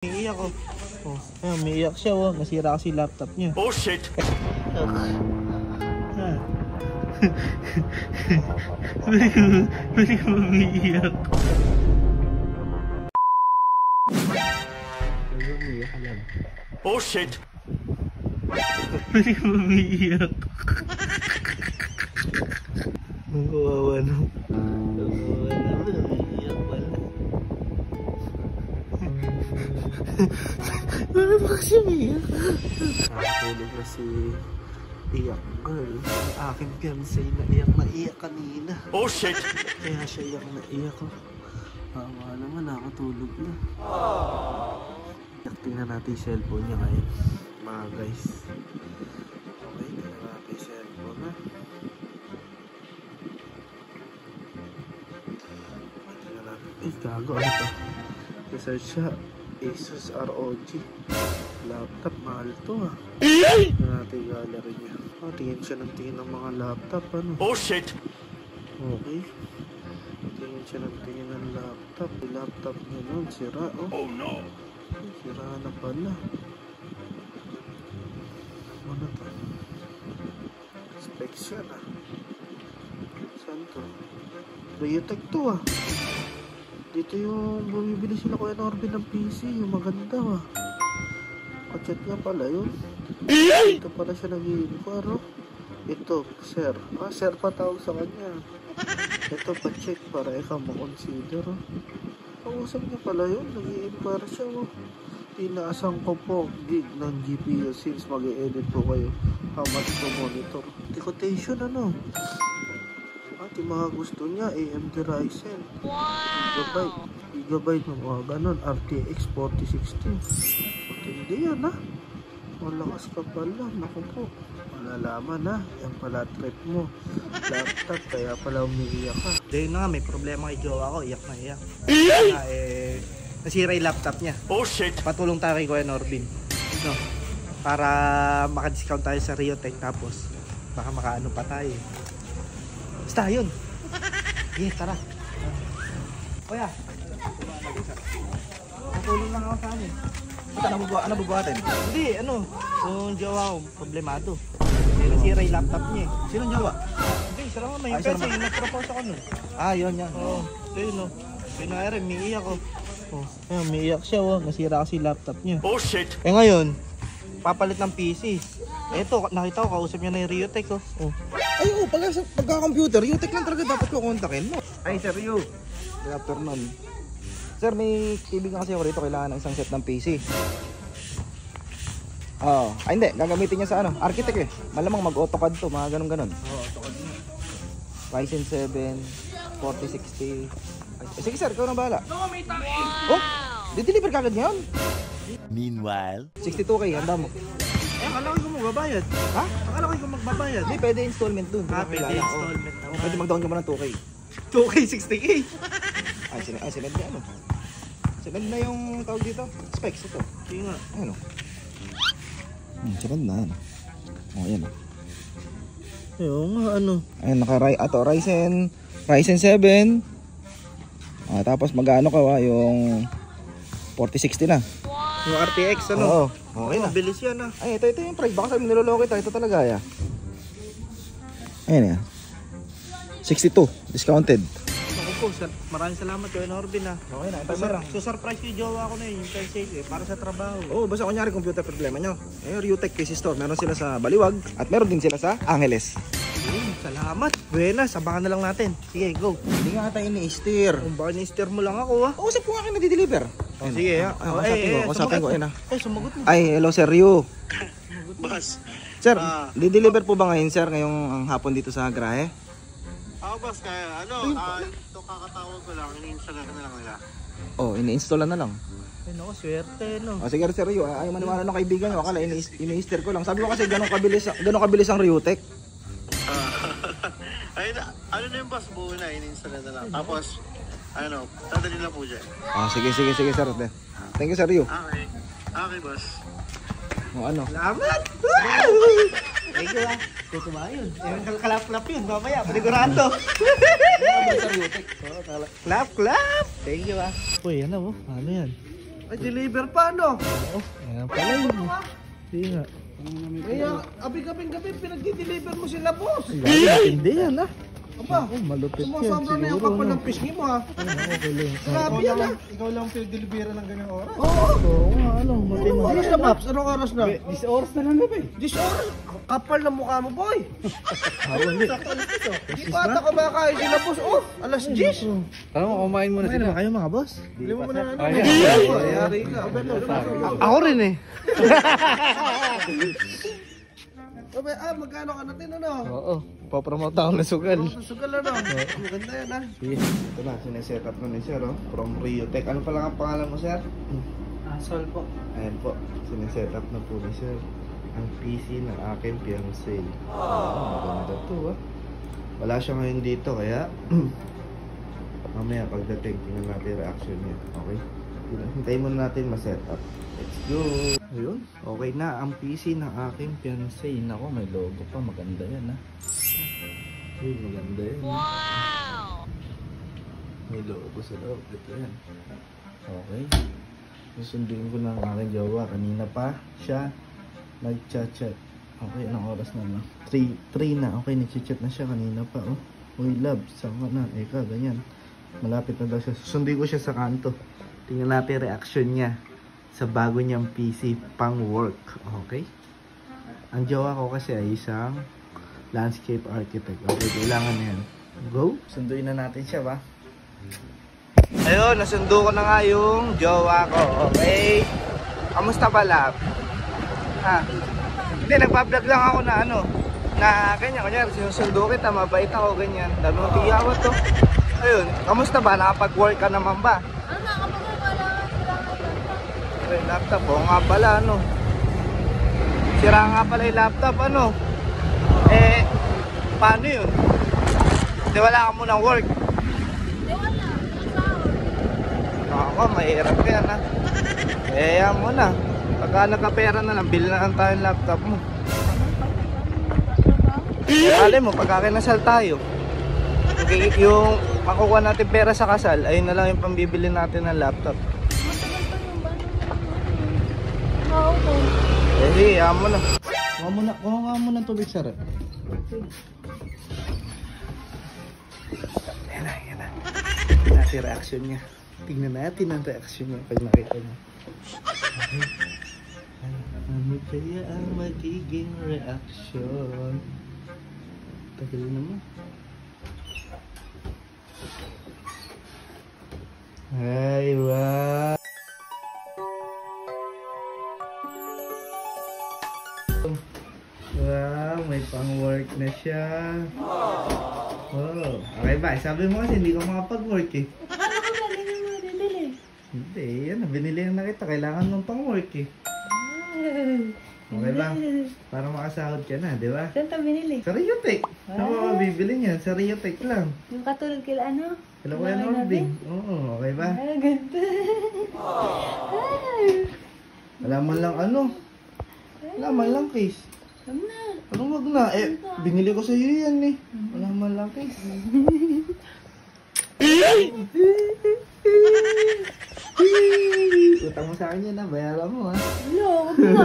Umiiyak oh. Oh, ayan, umiiyak siya oh. Nasira kasi laptop niya. Oh shit! Pwede ka umiiyak. Umiiyak ka lang. Oh shit! Pwede ka umiiyak. Ang kawawa no. Ang kawawa na. Umiiyak pala. Bakit ba kasi umiiyak? Nakatulog na si iyak girl. Ang aking fiancé na iyak kanina. Oh shit! Kaya siya iyak na iyak. Tama naman, nakatulog na. Tingnan natin yung cellphone niya ngayon, mga guys. Okay, tingnan natin yung cellphone na. Tingnan natin. Eh, gago, ano to? Research siya. Asus ROG laptop, mahal to ah. Tingnan natin yung gallery niya. Oh, tingin siya ng tingin ng mga laptop, ano? Oh shit! Okay. Tingin siya ng tingin ng laptop. Yung laptop niya nun, sira oh. Oh no! Sira na pala. Ano to? Specs yan ah. Saan to? Riotech to ah. Dito yung bumibili sila Kuya Norbin ng PC. Yung maganda ah. Kachat nga pala yun. Dito pala siya nag-i-inquire oh. Ito, sir. Ah, sir pa tawag sa kanya. Ito pa-check para ikaw makonsider oh. Kausap niya pala yun. Nag-i-inquire siya oh. Tinaasan ko po gig ng GPU since mag-e-edit po kayo. How much to monitor? Quotation ano? At yung mga gusto niya AMD Ryzen. Gigabyte ng mga ganon. RTX 4060. Hindi yan ha. Malakas ka pala. Naku po. Malalaman ha. Yan pala trip mo. Laptop kaya pala umiiyak ka. Dahil na nga may problema kay jowa ko. Iyak na iyak. Kaya nasira yung laptop niya. Oh shit! Patulong tayo kay Kuya Norbin. No? Para maka-discount tayo sa Riotech tapos baka makaano pa tayo. Basta yun. Yeah, tara. Kuya. Patulong lang ako sa amin. Ano bubuhatin? Hindi, ano. Yung jowa ko, problemado. Nasira yung laptop niya eh. Sinong jowa? Hindi, isa lang naman. Yung kasi nag-propose ako nun. Ah, yun yan. Oo, yun o. Pinayari, umiiyak ko. Oh, ayun, umiiyak siya oh. Nasira kasi laptop niya. Oh shit! Eh ngayon, papalit ng PC. Eto, nakita ko, kausap niya na yung Riotech oh. Oh. Ay, oh, pagka-computer, Utech lang talaga dapat ko kontakin mo. Ay, sir, you. Good afternoon. Sir, may kaibigan kasi ako rito, kailangan ng isang set ng PC. Oh, ay hindi, gagamitin niya sa ano, architect eh. Malamang mag-AutoCAD to, mga ganun-ganun. Oo, AutoCAD niya. Ryzen 7, 4060. Ay, sige sir, ikaw na bahala. Wow! Oh, di-deliver ka agad ngayon? Meanwhile... 62K, handa mo. Eh, akala ko magbabayad. Ha? Akala ko magbabayad. Hindi, pwede installment dun. Pwede installment naman. Pwede mag-down ka mo ng 2K. 2K, 60K. Ay, sinend na ano. Sinend na yung tawag dito. Specs ito. Sige nga. Ano? Sinend na ano. O, yan o. Oo nga, ano. Ayun, Ryzen 7. Ah, tapos mag-ano ka yung 4060 na. Yung RTX, ano? Oo. Okay na. Mabilis yan ah. Ay, ito yung price. Baka sabi niloloko kita. Ito talaga ya. Ayan ya. 62. Discounted. Ako po, maraming salamat Kuya Norbin ah. Okay na. Ito lang. Surprise yung jowa ko na yung kasi para sa trabaho. Oo, basta kunyari computer problema nyo. Ngayon, Riotech Case Store. Meron sila sa Baliwag. At meron din sila sa Angeles. Salamat. Buenas, sabakan na lang natin. Sige, go. Hindi nga tayo ini-steer. Kung baka ni-steer mo lang ako ah. Usap ko nga kayo na-deliver. Sige ha. Kasapin ko. Ayun ah. Eh, sumagot mo. Ay, hello Sir Ryu. Boss! Sir, di-deliver po ba ngayon sir ngayong hapon dito sa Grahe? Ako boss, kaya ito kakatawag ko lang, ini-install na lang nila. Oh, ini-install na lang. Ay, naku, swerte no. Oh, sige Sir Ryu, ayaw maniwala ng kaibigan nyo. Akala ini-steer ko lang. Sabi ko kasi ganun kabilis ang Riotech. Ay, ano na yung boss, buo na, ini-install na lang. Tapos, ano, dadali na po dyan. Ah, sige sir. Thank you Sir Ryu. Okay. Okay boss. O ano? Salamat! Thank you ah. Ito ba yun? Kalap-kalap yun, mamaya, panigurado. Clap! Thank you ah. Uy, ano mo? Ano yan? Ay, deliver pa, no? Ayan pala yun. Hindi nga. Kaya, gabi pinag-deliver mo sila, boss. Hindi yan ah. Aba, Malupit yan sumasabra na yung siguro. kapal No? ng pisngi mo, ha? Okay lang. Grabe yan, ha? Ikaw lang pinag-delibera ng ganyang oras. Oo. Oo nga, ano. Anong Matindi. oras na, Paps? Anong oras na? 10 oras na lang gabi. 10 oras? Kapal na mukha mo, boy. Hindi. Di ba ata kumakain sila, boss? Oh, alas 10. Tara mo, kumain muna sila. Kayo mga boss. Bili mo muna na. Ayari ka. Ako rin eh. Sabi, magkano ka natin, ano? Oo. Papromote ako ng sugal. Sugal, ano? Maganda yan, ha? Ito na, sineset up na ni Sir, oh. From Riotech. Ano pala ang pangalan mo, Sir? Sol po. Ayan po, sineset up na po ni Sir ang PC ng aking fiancé. Maganda to, ah. Wala siya ngayon dito, kaya mamaya pagdating, tingnan natin reaction niya. Okay? Hintayin muna natin ma-set up. Let's go! Ayun, okay na ang PC ng aking fiancé. Nako, may logo pa. Maganda yan, ah. Uy, maganda yan. Wow! May logo sa loob. Ito yan. Okay. Susundin ko na ang aking jowa. Kanina pa siya nag-chat-chat. Okay, anong oras na lang? 3 na. Okay, nag-chat na siya kanina pa. Oh. Uy, love, saan ka na? Eka, ganyan. Malapit na daw siya. Susundin ko siya sa kanto. Tingnan natin reaction niya sa bago niyang PC pang work. Okay? Ang jowa ko kasi ay isang landscape architect. Okay, kailangan na yan. Go! Sunduin na natin siya ba? Ayun, nasundo ko na nga yung jowa ko. Okay? Kamusta ba, love? Ha? Hindi, nagpa-vlog lang ako na ano. Na ganyan, kunyari, sinusundo kita, mabait ako, ganyan. Dami mong tiyawat to. Ayun, kamusta ba? Nakapag-work ka naman ba? Okay, laptop, oo nga pala, ano. Sira nga pala yung laptop, ano. Eh, paano yun? Hindi, wala ka munang work. Ako, mahirap yan, ha. Eh, yan mo na. Pagka nagkapera na lang, bili na lang tayo yung laptop mo. Eh, alam mo, pagka kinasal tayo, yung makukuha natin pera sa kasal, ayun na lang yung pambibili natin ng laptop. Eh, yan mo na. Kuha nga mo ng tubig, sir. Yan na, yan na. Tingnan natin reaction niya. Tingnan natin ang reaction niya pag nakita niya. Okay. Ano kaya ang magiging reaction? Tagal naman. Ay, wow! Wow, may pang-work na siya. Oh, okay ba? Sabi mo kasi hindi ka makapag-work eh. Akala ko galing mo bibili. Hindi, yan. Binili na kita. Kailangan mong pang-work eh. Okay ba? Para makasahod ka na, di ba? Saan ito binili? Sa Riotech. Saan mo mabibili niyan? Sa Riotech lang. Yung katulad kila ano? Kailan ko yan ording. Oo, okay ba? Ganda. Wala man lang ano. Wala man lang case. Tama na. Anong wag na? Eh, binili ko sa iyo yan eh. Wala man lang case. Utang mo sa akin yan ha. Bayaran mo ha. Hello, wag na.